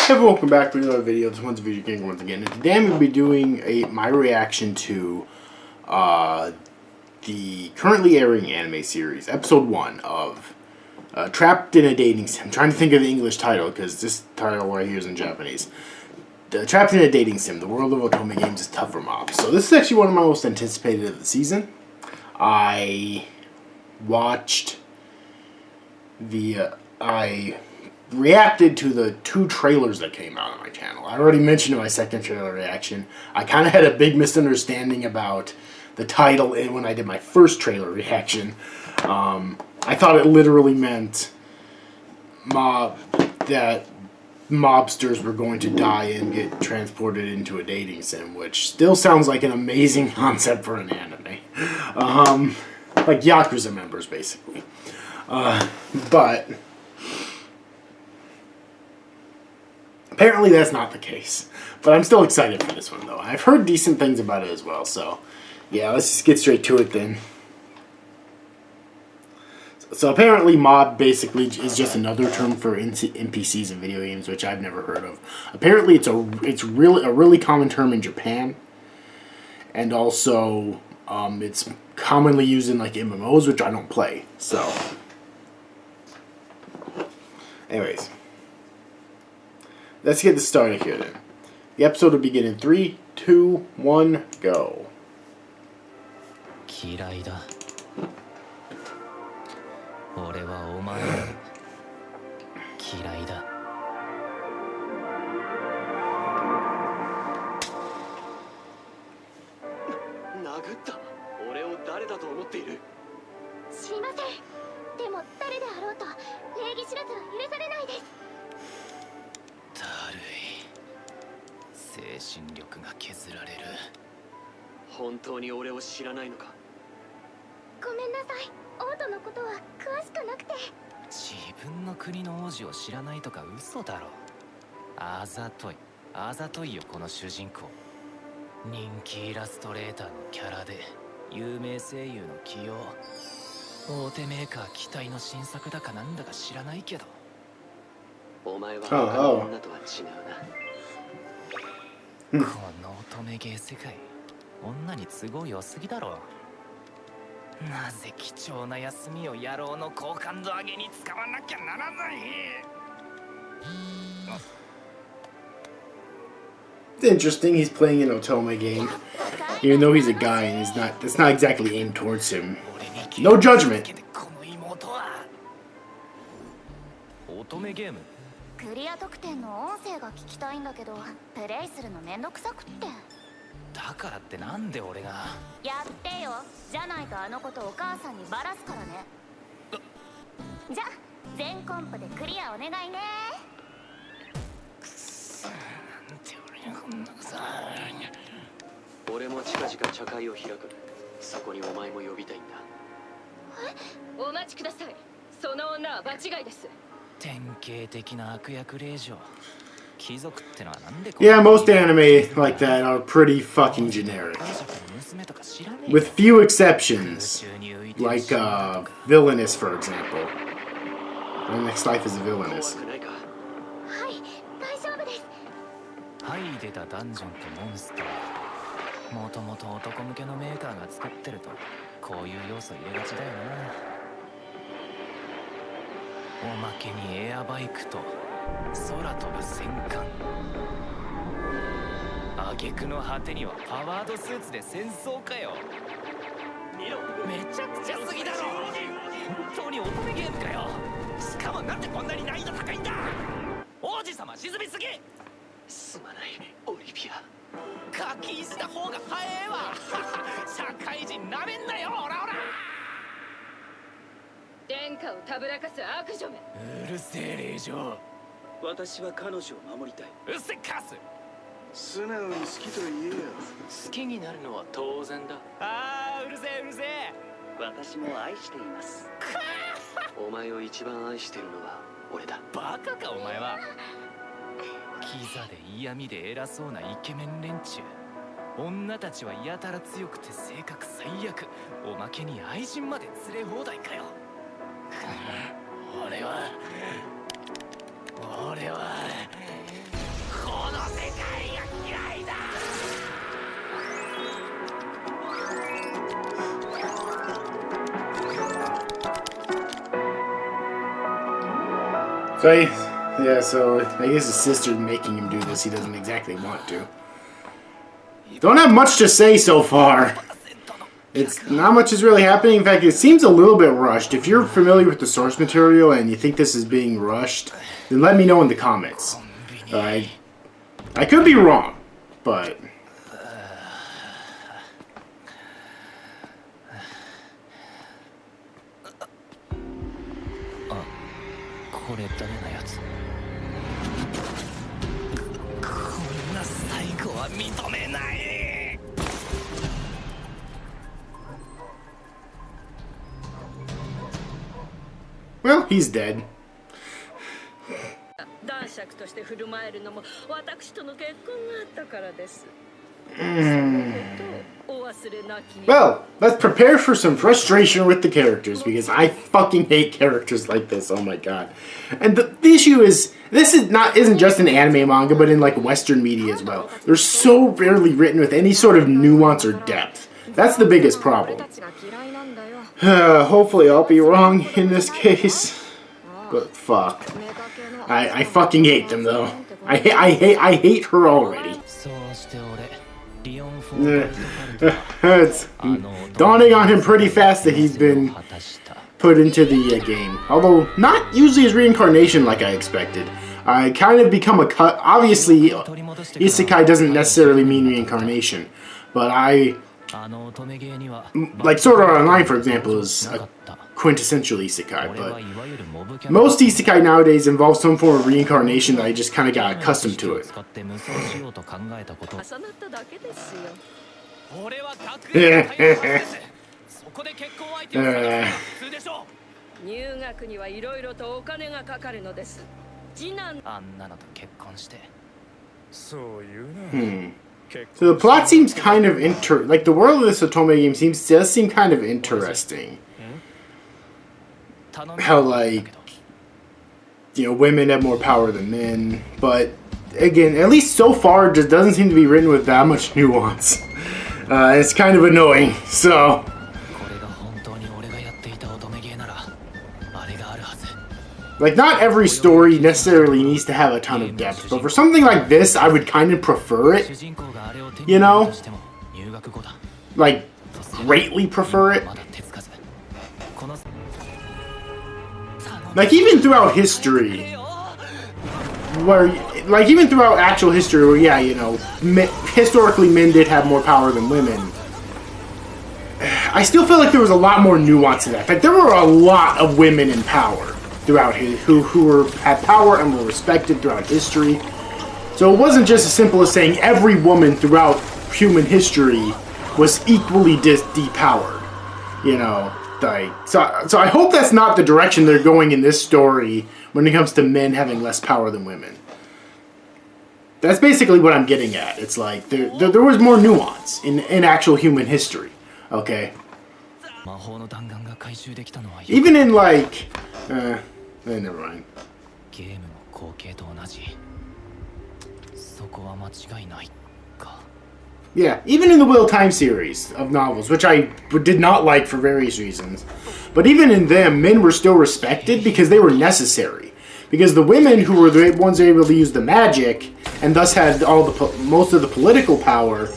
Hey, welcome back to another video. This one's Video King once again, and today I'm going to be doing my reaction to the currently airing anime series, episode 1 of Trapped in a Dating Sim. I'm trying to think of the English title because this title right here is in Japanese. Trapped in a Dating Sim, the world of Otome games is tough for mobs. So this is actually one of my most anticipated of the season. I reacted to the 2 trailers that came out on my channel. I already mentioned in my second trailer reaction, I kind of had a big misunderstanding about the title when I did my first trailer reaction. I thought it literally meant that mobsters were going to die and get transported into a dating sim, which still sounds like an amazing concept for an anime. Like Yakuza members, basically. But apparently that's not the case. But I'm still excited for this one, though. I've heard decent things about it as well, so yeah, let's just get straight to it then. So apparently mob basically is just another term for NPCs in video games, which I've never heard of. Apparently it's a really common term in Japan. And also it's commonly used in like MMOs, which I don't play. So anyways, let's get this started here then. The episode will begin in 3, 2, 1, go. 嫌いだ。俺はお前を嫌いだ。殴った。俺を誰だと思っている。知りません。でも誰であろうと礼儀知らずは許されないです。だるい。精神力が削られる。本当に俺を知らないのか。ごめんなさい。王都のことは詳しくなくて。自分の国の王子を知らないとか嘘だろ。あざとい。あざといよこの主人公。人気イラストレーターのキャラで有名声優の起用。大手メーカー期待の新作だかなんだか知らないけど。お前は他の女とは違うな。この乙女芸世界、女に都合良すぎだろ。なぜ貴重な休みを野郎の好感度上げに使わなきゃならない。It's interesting. He's playing an Otome game, even though he's a guy, and it's not exactly aimed towards him. No judgment. 乙女ゲーム。クリア特典の音声が聞きたいんだけど、プレイするのめんどくさくって。だからってなんで俺が。やってよ。じゃないとあのことお母さんにバラすからね。じゃ全コンプでクリアお願いね。なんて俺がこんなさ。俺も近々茶会を開く。そこにお前も呼びたいんだ。お待ちください。その女は場違いです。典型的な悪役令嬢。貴族ってのはなんで。 Yeah, most anime like that are pretty fucking generic. With few exceptions. Like Villainous, for example. My Next Life is a Villainous. はい、大丈夫です。はい出たダンジョンとモンスター。もともと男向けのメーカーが作ってるとこういう要素入れがちだよな。おまけにエアバイクと空飛ぶ戦艦。挙句の果てにはパワードスーツで戦争かよ。見ろ、めちゃくちゃすぎだろ。本当に乙女ゲームかよ。しかもなんでこんなに難易度高いんだ。王子様沈みすぎ。すまないオリビア。課金した方が早えわ。社会人なめんなよ。オラオラ。天下をたぶらかす悪女め。うるせえ令嬢。私は彼女を守りたい。うっせカス。素直に好きと言えよ。好きになるのは当然だ。ああうるせえうるせえ。私も愛しています。お前を一番愛してるのは俺だ。バカかお前は。キザで嫌味で偉そうなイケメン連中。女たちはやたら強くて性格最悪。おまけに愛人まで連れ放題かよ。俺は So I guess his sister's making him do this. He doesn't exactly want to. Don't have much to say so far. It's not much is really happening. In fact, it seems a little bit rushed. If you're familiar with the source material and you think this is being rushed, then let me know in the comments. I could be wrong, but... Well, he's dead. 男爵として振る舞えるのも私との結婚があったからです。Well, let's prepare for some frustration with the characters because I fucking hate characters like this. Oh my god! And the issue is this isn't just in anime manga, but in like Western media as well. They're so rarely written with any sort of nuance or depth. That's the biggest problem. Hopefully, I'll be wrong in this case. But fuck, I fucking hate them though. I hate her already. It's dawning on him pretty fast that he's been put into the game. Although, not usually his reincarnation like I expected. I kind of become a cut. Obviously, isekai doesn't necessarily mean reincarnation. But like Sword Art Online, for example, is a quintessential isekai. But most isekai nowadays involve some form of reincarnation that I just kind of got accustomed to it. So the plot seems kind of like the world of this Otome game does seem kind of interesting. How like, you know, women have more power than men, but again, at least so far, it just doesn't seem to be written with that much nuance. It's kind of annoying, so... Like, not every story necessarily needs to have a ton of depth, but for something like this, I would kind of prefer it. You know? Like, greatly prefer it. Like, even throughout history, even throughout actual history, where, yeah, you know, historically men did have more power than women, I still feel like there was a lot more nuance to that. In fact, there were a lot of women in power throughout who had power and were respected throughout history. So it wasn't just as simple as saying every woman throughout human history was equally depowered, you know. Like, so I hope that's not the direction they're going in this story when it comes to men having less power than women. That's basically what I'm getting at. It's like there was more nuance in actual human history. Okay. Even in like, never mind. Yeah, even in the Wheel of Time series of novels, which I did not like for various reasons, but even in them, men were still respected because they were necessary. Because the women who were the ones able to use the magic and thus had most of the political power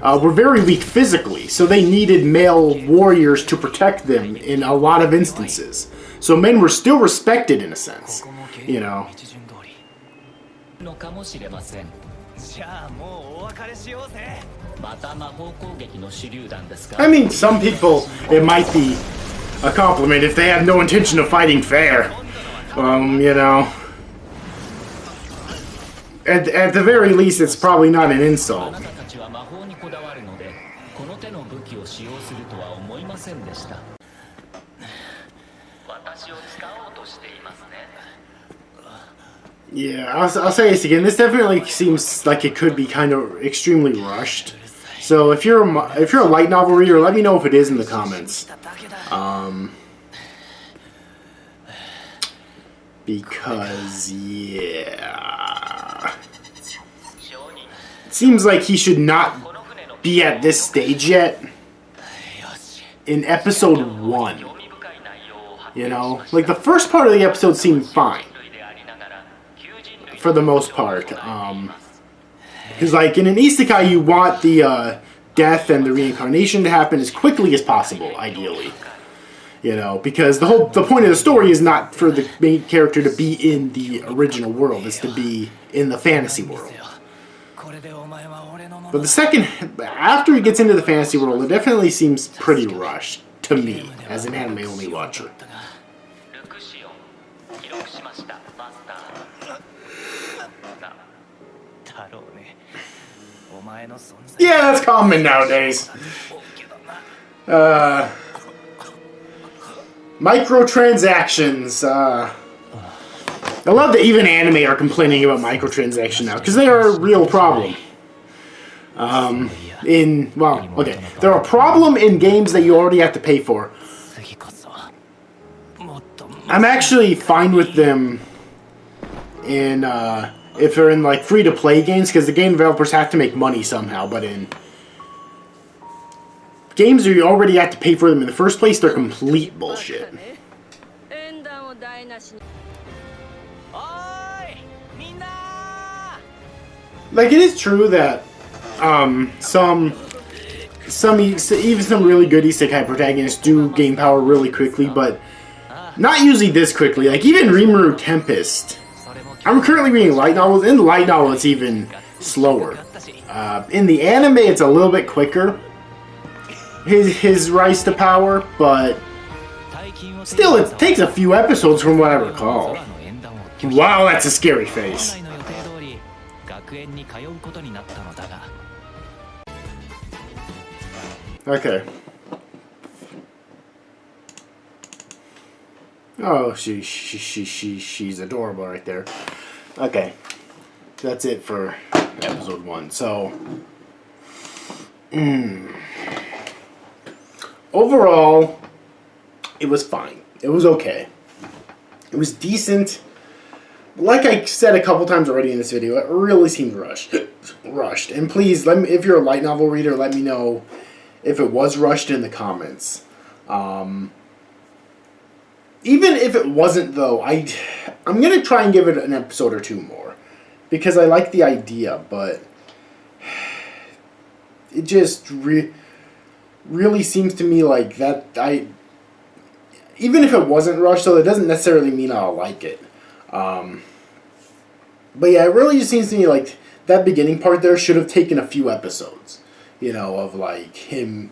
were very weak physically, so they needed male warriors to protect them in a lot of instances. So men were still respected in a sense, you know. I mean, some people, it might be a compliment if they have no intention of fighting fair. You know. At the very least, it's probably not an insult. Yeah, I'll say this again. This definitely seems like it could be kind of extremely rushed. So if you're a light novel reader, let me know if it is in the comments. Because yeah, it seems like he should not be at this stage yet. In episode 1, you know, like the first part of the episode seemed fine. for the most part. Because like in an isekai, you want the death and the reincarnation to happen as quickly as possible, ideally. You know, because the point of the story is not for the main character to be in the original world; it's to be in the fantasy world. But the second, after he gets into the fantasy world, it definitely seems pretty rushed to me as an anime only watcher. Yeah, that's common nowadays. Microtransactions. I love that even anime are complaining about microtransactions now, because they are a real problem. They're a problem in games that you already have to pay for. I'm actually fine with them in if they're in like free-to-play games, because the game developers have to make money somehow. But in games where you already have to pay for them in the first place, they're complete bullshit. Like, it is true that even some really good isekai protagonists do gain power really quickly, but not usually this quickly. Like, even Rimuru Tempest. I'm currently reading light novels. In the light novel, it's even slower. In the anime, it's a little bit quicker. His rise to power, but still, it takes a few episodes from what I recall. Wow, that's a scary face. Okay. Oh, she's adorable right there. Okay. That's it for episode 1. So, overall, it was fine. It was okay. It was decent. Like I said a couple times already in this video, it really seemed rushed. And please, let me, if you're a light novel reader, let me know if it was rushed in the comments. Even if it wasn't, though, I'm going to try and give it an episode or 2 more. Because I like the idea, but it just really seems to me like that even if it wasn't rushed, though, it doesn't necessarily mean I'll like it. But yeah, it really just seems to me like that beginning part there should have taken a few episodes. You know, of like him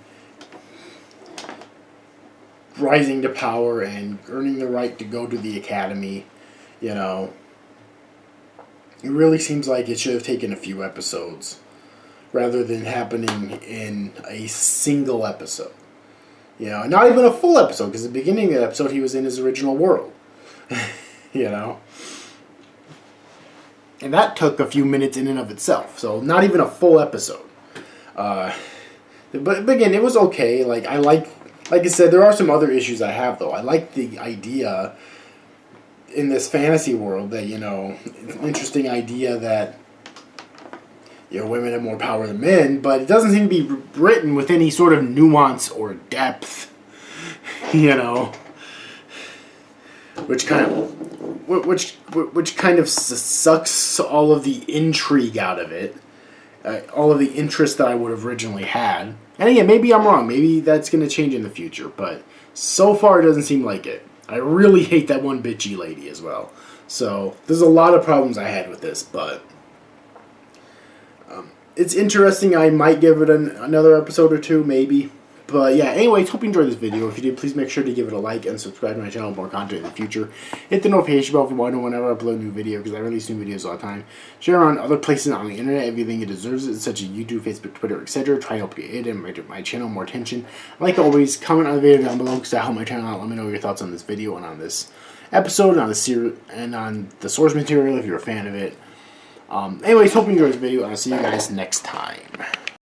rising to power and earning the right to go to the academy. You know, it really seems like it should have taken a few episodes rather than happening in a single episode. You know, not even a full episode, because at the beginning of the episode he was in his original world. You know? And that took a few minutes in and of itself, so not even a full episode. But again, it was okay. Like I said, there are some other issues I have, though. I like the idea in this fantasy world that, you know, it's an interesting idea that, you know, women have more power than men, but it doesn't seem to be written with any sort of nuance or depth, you know, which kind of sucks all of the intrigue out of it, all of the interest that I would have originally had. And again, maybe I'm wrong. Maybe that's going to change in the future, but so far it doesn't seem like it. I really hate that one bitchy lady as well. So there's a lot of problems I had with this, but it's interesting. I might give it another episode or 2, maybe. But yeah, anyways, hope you enjoyed this video. If you did, please make sure to give it a like and subscribe to my channel for more content in the future. Hit the notification bell if you want to know whenever I upload a new video, because I release new videos all the time. Share around other places on the internet if you think it deserves it, such as YouTube, Facebook, Twitter, etc. Try to help get it and my channel more attention. Like always, comment on the video down below, because that helps my channel out. Let me know your thoughts on this video and on this episode, and on the series, and on the source material if you're a fan of it. Anyways, hope you enjoyed this video, and I'll see you guys next time.